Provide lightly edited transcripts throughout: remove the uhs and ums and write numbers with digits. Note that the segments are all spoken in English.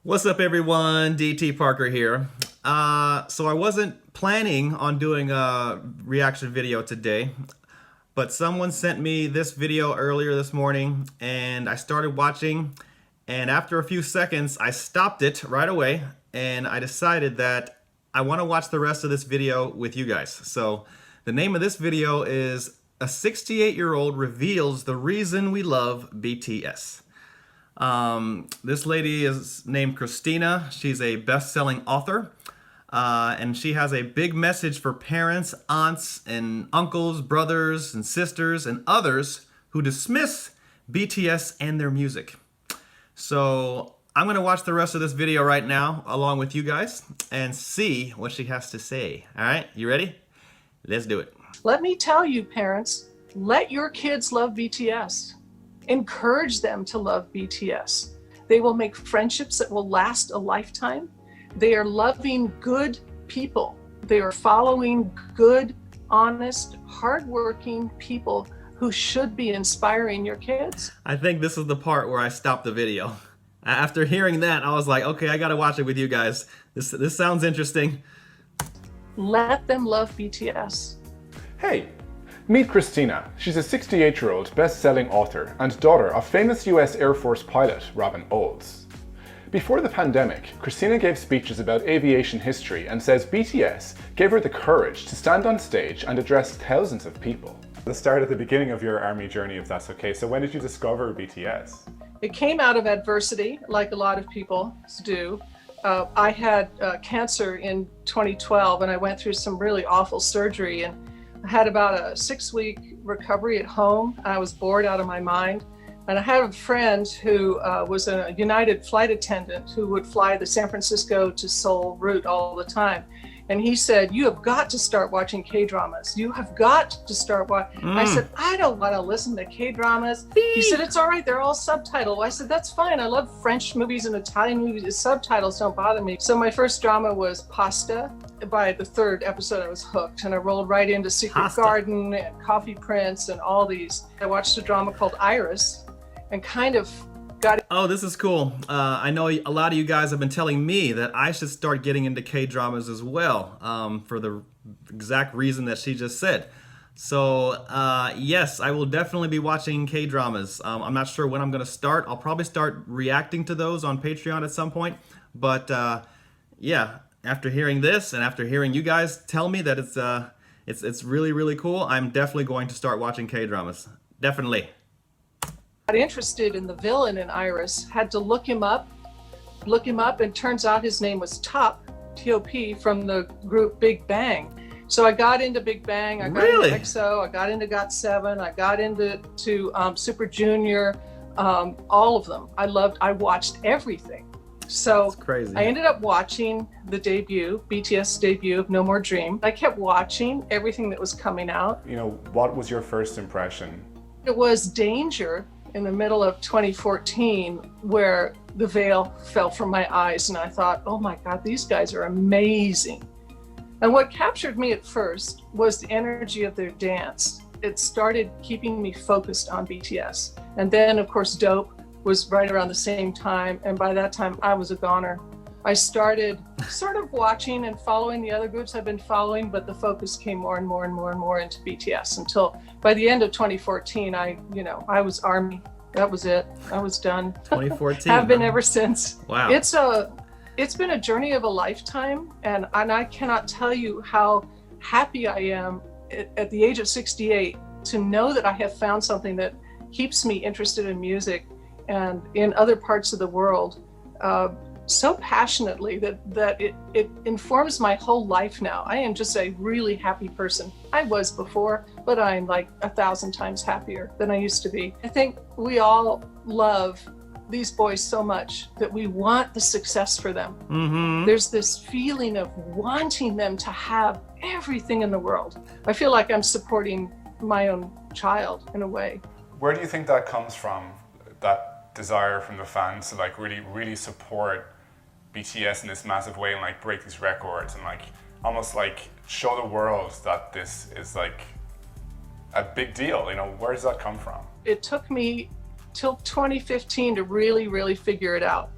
What's up, everyone? DT Parker here. So I wasn't planning on doing a reaction video today, but someone sent me this video earlier this morning and I started watching, and after a few seconds I stopped it right away and I decided that I want to watch the rest of this video with you guys. So the name of this video is "A 68-Year-Old Reveals the Reason We Love BTS." This lady is named Christina. She's a best-selling author, and she has a big message for parents, aunts, and uncles, brothers, and sisters, and others who dismiss BTS and their music. So I'm going to watch the rest of this video right now along with you guys and see what she has to say. All right, you ready? Let's do it. Let me tell you, parents, let your kids love BTS. Encourage them to love BTS. They will make friendships that will last a lifetime. They are loving good people. They are following good, honest, hardworking people who should be inspiring your kids. I think this is the part where I stopped the video. After hearing that, I was like, okay, I gotta watch it with you guys. This sounds interesting. Let them love BTS. Hey, meet Christina. She's a 68-year-old best-selling author and daughter of famous US Air Force pilot Robin Olds. Before the pandemic, Christina gave speeches about aviation history and says BTS gave her the courage to stand on stage and address thousands of people. Let's start at the beginning of your army journey, if that's okay. So when did you discover BTS? It came out of adversity, like a lot of people do. I had cancer in 2012 and I went through some really awful surgery, and I had about a 6-week recovery at home. I was bored out of my mind. And I had a friend who was a United flight attendant who would fly the San Francisco to Seoul route all the time. And he said, "You have got to start watching K-dramas. You have got to start watching." I said, "I don't want to listen to K-dramas." He said, "It's all right. They're all subtitled." I said, "That's fine. I love French movies and Italian movies. The subtitles don't bother me." So my first drama was Pasta. By the 3rd episode, I was hooked, and I rolled right into Secret Garden and Coffee Prince and all these. I watched a drama called Iris and kind of got. Oh, this is cool. I know a lot of you guys have been telling me that I should start getting into K-dramas as well, for the exact reason that she just said. So yes, I will definitely be watching K-dramas. I'm not sure when I'm going to start. I'll probably start reacting to those on Patreon at some point. But yeah, after hearing this and after hearing you guys tell me that it's really, really cool, I'm definitely going to start watching K-dramas. Definitely. Got interested in the villain in Iris, had to look him up, and turns out his name was Top, T-O-P, from the group Big Bang. So I got into Big Bang, I got into EXO, I got into GOT7, I got into Super Junior, all of them. I watched everything. So that's crazy. I ended up watching the debut, BTS debut of No More Dream. I kept watching everything that was coming out. You know, what was your first impression? It was Danger in the middle of 2014 where the veil fell from my eyes and I thought, oh my God, these guys are amazing. And what captured me at first was the energy of their dance. It started keeping me focused on BTS. And then of course Dope was right around the same time, and by that time I was a goner. I started sort of watching and following the other groups I've been following, but the focus came more and more and more and more into BTS until by the end of 2014, I was ARMY. That was it. I was done. 2014. Have been ever since. Wow. It's been a journey of a lifetime, and I cannot tell you how happy I am at the age of 68 to know that I have found something that keeps me interested in music and in other parts of the world. So passionately that it informs my whole life now. I am just a really happy person. I was before, but I'm like 1,000 times happier than I used to be. I think we all love these boys so much that we want the success for them. There's this feeling of wanting them to have everything in the world. I feel like I'm supporting my own child in a way. Where do you think that comes from, that desire from the fans to like really support BTS in this massive way and like break these records and like almost like show the world that this is like a big deal? You know, where does that come from? It took me till 2015 to really figure it out.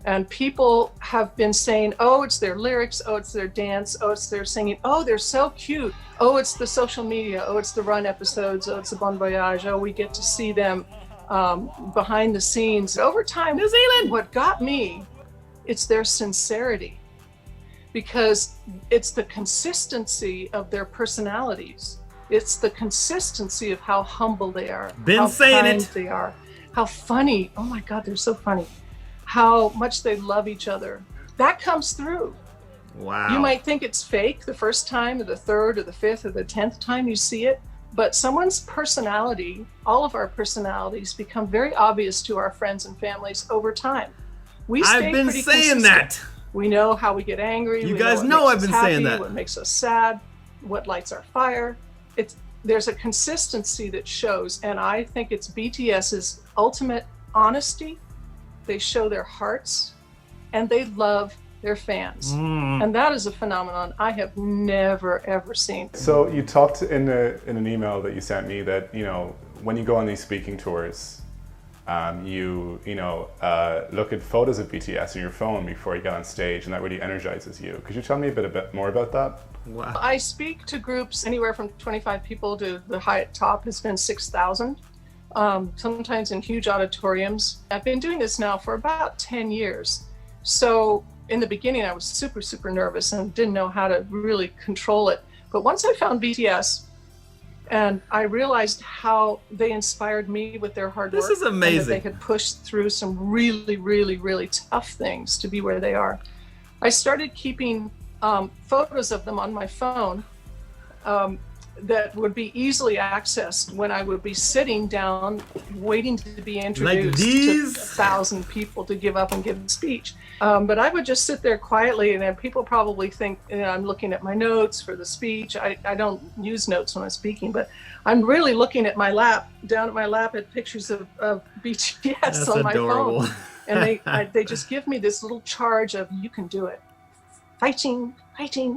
And people have been saying, oh, it's their lyrics, oh, it's their dance, oh, it's their singing, oh, they're so cute, oh, it's the social media, oh, it's the run episodes, oh, it's the Bon Voyage, oh, we get to see them behind the scenes. Over time, New Zealand. What got me, it's their sincerity, because it's the consistency of their personalities. It's the consistency of how humble they are, Been how saying kind it. they are, how funny. Oh my God, they're so funny. How much they love each other. That comes through. Wow. You might think it's fake the first time or the third or the fifth or the 10th time you see it, but someone's personality, all of our personalities, become very obvious to our friends and families over time. We stay I've been pretty saying consistent. that. We know how we get angry. You we guys what know makes I've us been happy, saying that. What makes us sad, what lights our fire. There's a consistency that shows, and I think it's BTS's ultimate honesty. They show their hearts, and they love their fans. And that is a phenomenon I have never, ever seen. So you talked in an email that you sent me that, you know, when you go on these speaking tours, you look at photos of BTS on your phone before you get on stage, and that really energizes you. Could you tell me a bit more about that? Wow. I speak to groups anywhere from 25 people to the high top has been 6,000, sometimes in huge auditoriums. I've been doing this now for about 10 years. So in the beginning, I was super, super nervous and didn't know how to really control it. But once I found BTS, and I realized how they inspired me with their hard work. This is amazing. And that they had pushed through some really, really, really tough things to be where they are. I started keeping photos of them on my phone that would be easily accessed when I would be sitting down waiting to be introduced to 1,000 people to give up and give a speech. But I would just sit there quietly, and then people probably think I'm looking at my notes for the speech. I don't use notes when I'm speaking, but I'm really looking at my lap, down at my lap at pictures of BTS That's on my adorable. phone. And they just give me this little charge of, you can do it. Fighting,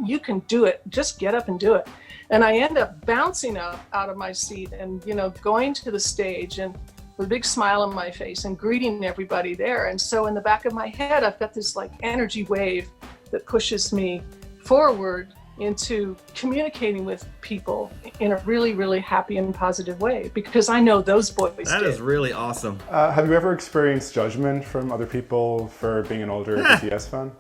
you can do it. Just get up and do it. And I end up bouncing up out of my seat and, going to the stage and with a big smile on my face and greeting everybody there. And so in the back of my head, I've got this like energy wave that pushes me forward into communicating with people in a really, really happy and positive way, because I know those boys That did. is really awesome. Have you ever experienced judgment from other people for being an older BTS fan?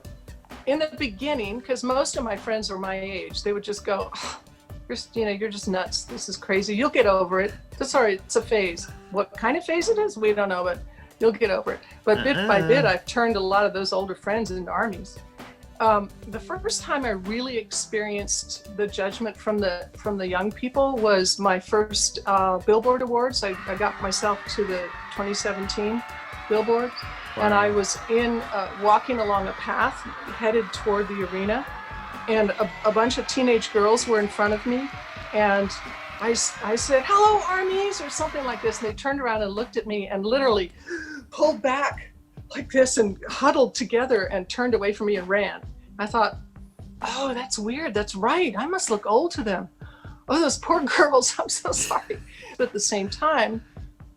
In the beginning, because most of my friends were my age, they would just go, oh, you're just nuts. This is crazy. You'll get over it. That's all right. It's a phase. What kind of phase it is, we don't know, but you'll get over it. But bit by bit, I've turned a lot of those older friends into armies. The first time I really experienced the judgment from the young people was my first Billboard Awards. I got myself to the 2017 Billboard. Wow. And I was walking along a path headed toward the arena, and a bunch of teenage girls were in front of me, and I said, "Hello, armies," or something like this, and they turned around and looked at me and literally pulled back like this and huddled together and turned away from me and ran. I thought, oh, that's weird. That's right. I must look old to them. Oh, those poor girls. I'm so sorry. But at the same time,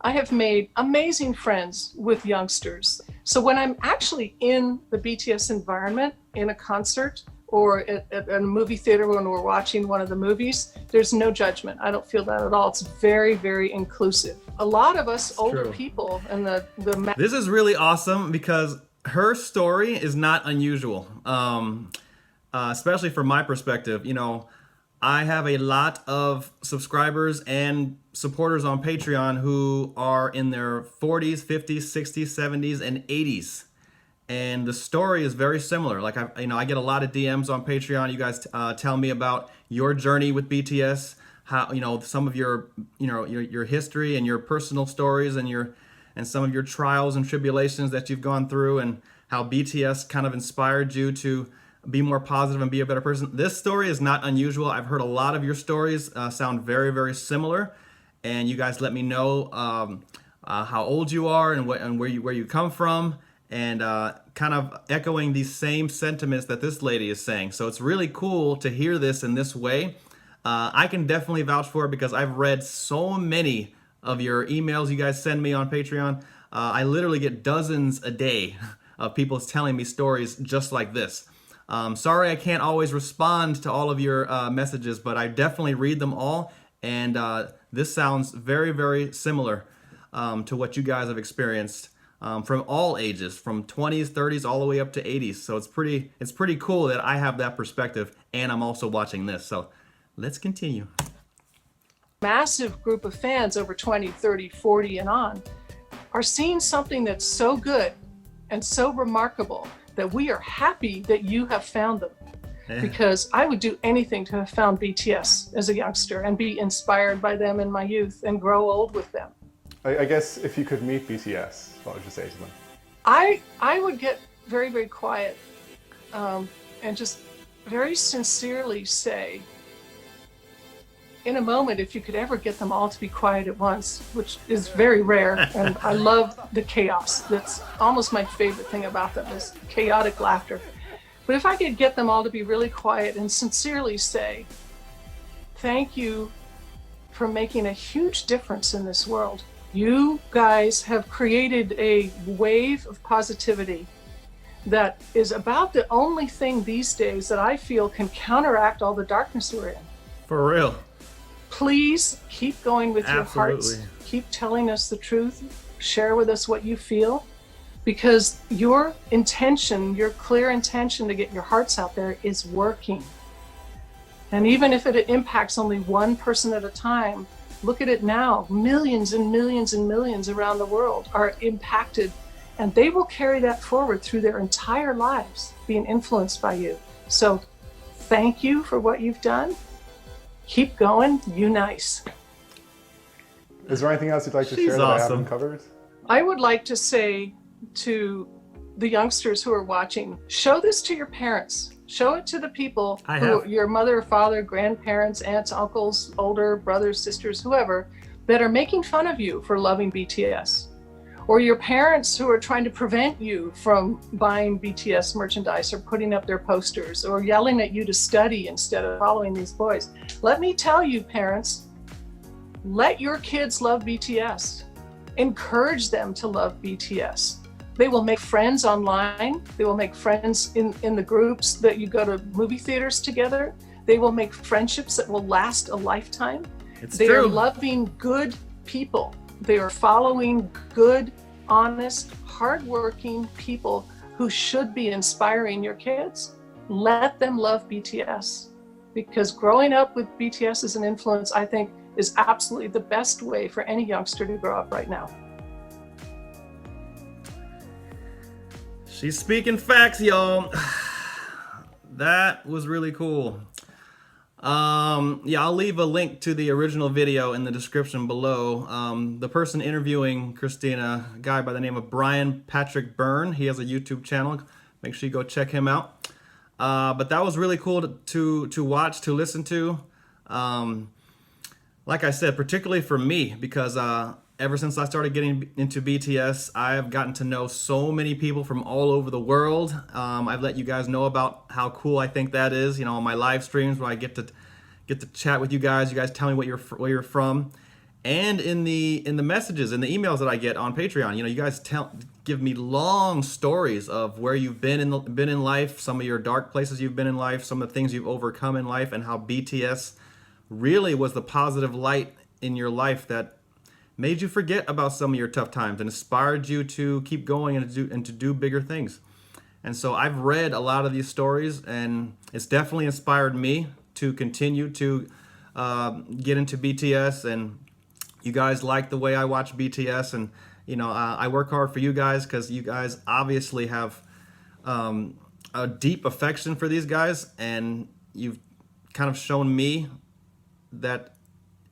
I have made amazing friends with youngsters. So when I'm actually in the BTS environment, in a concert or at a movie theater when we're watching one of the movies, there's no judgment. I don't feel that at all. It's very, very inclusive. A lot of us older people and This is really awesome because her story is not unusual, especially from my perspective. I have a lot of subscribers and supporters on Patreon who are in their 40s, 50s, 60s, 70s, and 80s. And the story is very similar. Like I get a lot of DMs on Patreon. You guys tell me about your journey with BTS, how some of your your history and your personal stories and some of your trials and tribulations that you've gone through, and how BTS kind of inspired you to be more positive and be a better person. This story is not unusual. I've heard a lot of your stories sound very, very similar, and you guys let me know how old you are and where you come from, and kind of echoing these same sentiments that this lady is saying. So it's really cool to hear this in this way. I can definitely vouch for it because I've read so many of your emails you guys send me on Patreon. I literally get dozens a day of people telling me stories just like this. Sorry I can't always respond to all of your messages, but I definitely read them all, and this sounds very, very similar to what you guys have experienced from all ages, from 20s, 30s, all the way up to 80s. So it's pretty cool that I have that perspective, and I'm also watching this. So let's continue. Massive group of fans over 20, 30, 40 and on are seeing something that's so good and so remarkable that we are happy that you have found them. Because I would do anything to have found BTS as a youngster and be inspired by them in my youth and grow old with them. I guess if you could meet BTS, what would you say to them? I would get very, very quiet and just very sincerely say, in a moment, if you could ever get them all to be quiet at once, which is very rare, and I love the chaos. That's almost my favorite thing about them, is chaotic laughter. But if I could get them all to be really quiet and sincerely say, thank you for making a huge difference in this world. You guys have created a wave of positivity that is about the only thing these days that I feel can counteract all the darkness we're in. For real. Please keep going with your hearts. Keep telling us the truth. Share with us what you feel, because your intention, your clear intention to get your hearts out there is working. And even if it impacts only one person at a time, look at it now. Millions and millions and millions around the world are impacted, and they will carry that forward through their entire lives, being influenced by you. So thank you for what you've done. Keep going, you nice. Is there anything else you'd like to share that I haven't covered? I would like to say to the youngsters who are watching, show this to your parents. Show it to the people, your mother, father, grandparents, aunts, uncles, older brothers, sisters, whoever, that are making fun of you for loving BTS. Or your parents who are trying to prevent you from buying BTS merchandise or putting up their posters or yelling at you to study instead of following these boys. Let me tell you, parents, let your kids love BTS. Encourage them to love BTS. They will make friends online. They will make friends in the groups that you go to movie theaters together. They will make friendships that will last a lifetime. They are loving good people. They are following good, honest, hardworking people who should be inspiring your kids. Let them love BTS, because growing up with BTS as an influence, I think, is absolutely the best way for any youngster to grow up right now. She's speaking facts, y'all. That was really cool. Yeah, I'll leave a link to the original video in the description below. The person interviewing Christina, a guy by the name of Brian Patrick Byrne, he has a YouTube channel. Make sure you go check him out. But that was really cool to watch, to listen to. Like I said, particularly for me, because ever since I started getting into BTS, I've gotten to know so many people from all over the world. I've let you guys know about how cool I think that is. You know, on my live streams where I get to chat with you guys tell me where you're from, and in the messages, in the emails that I get on Patreon. You know, you guys give me long stories of where you've been in life, some of your dark places you've been in life, some of the things you've overcome in life, and how BTS really was the positive light in your life that made you forget about some of your tough times and inspired you to keep going and to do bigger things. And so I've read a lot of these stories, and it's definitely inspired me to continue to get into BTS. And you guys like the way I watch BTS, and you know, I work hard for you guys because you guys obviously have a deep affection for these guys, and you've kind of shown me that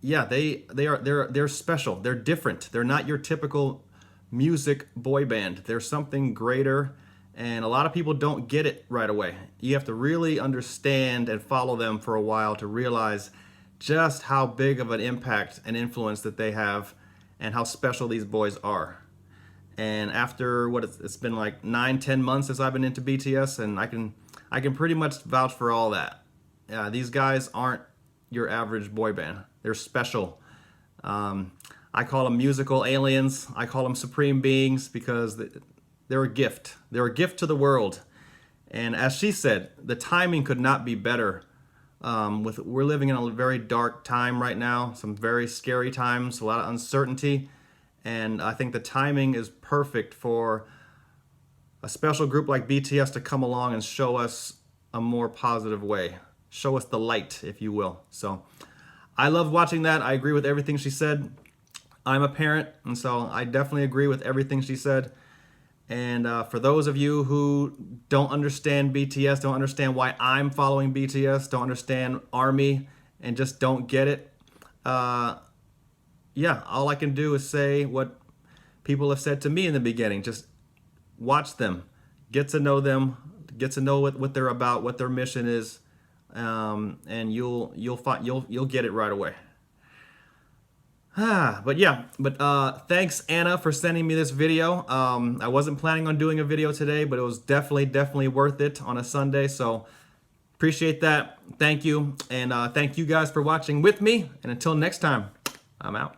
yeah, they're special. They're different. They're not your typical music boy band. They're something greater, and a lot of people don't get it right away. You have to really understand and follow them for a while to realize just how big of an impact and influence that they have and how special these boys are. And after it's been like 9-10 months since I've been into BTS, and I can pretty much vouch for all that. These guys aren't your average boy band. They're special. I call them musical aliens. I call them supreme beings because They're a gift. They're a gift to the world. And as she said, the timing could not be better. We're living in a very dark time right now, some very scary times, a lot of uncertainty. And I think the timing is perfect for a special group like BTS to come along and show us a more positive way. Show us the light, if you will. So I love watching that. I agree with everything she said. I'm a parent, and so I definitely agree with everything she said. And for those of you who don't understand BTS, don't understand why I'm following BTS, don't understand ARMY, and just don't get it, yeah, all I can do is say what people have said to me in the beginning. Just watch them, get to know them, get to know what they're about, what their mission is, and you'll get it right away. But thanks Anna for sending me this video. I wasn't planning on doing a video today, but it was definitely worth it on a Sunday. So appreciate that. Thank you, and thank you guys for watching with me. And until next time, I'm out.